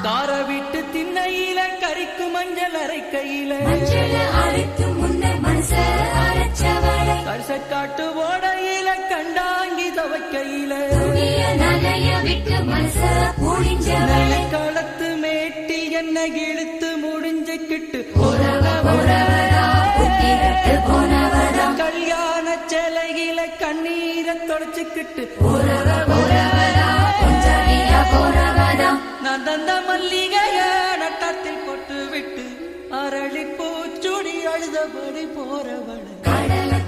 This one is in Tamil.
கார விட்டு திண்ணையில கறிக்கு மஞ்சள் அரைக்கையில கரிசக்காட்டு ஓடையில கண்டாங்கி தவைக்கையில காலத்து மேட்டி என்ன இழுத்து முடிஞ்சுக்கிட்டு கல்யாண சேலையில கண்ணீரை தொடச்சுக்கிட்டு நான் தந்த மல்லிகைய நட்டத்தில் போட்டு விட்டு அரளி பூச்சுடி அழுதபடி போறவள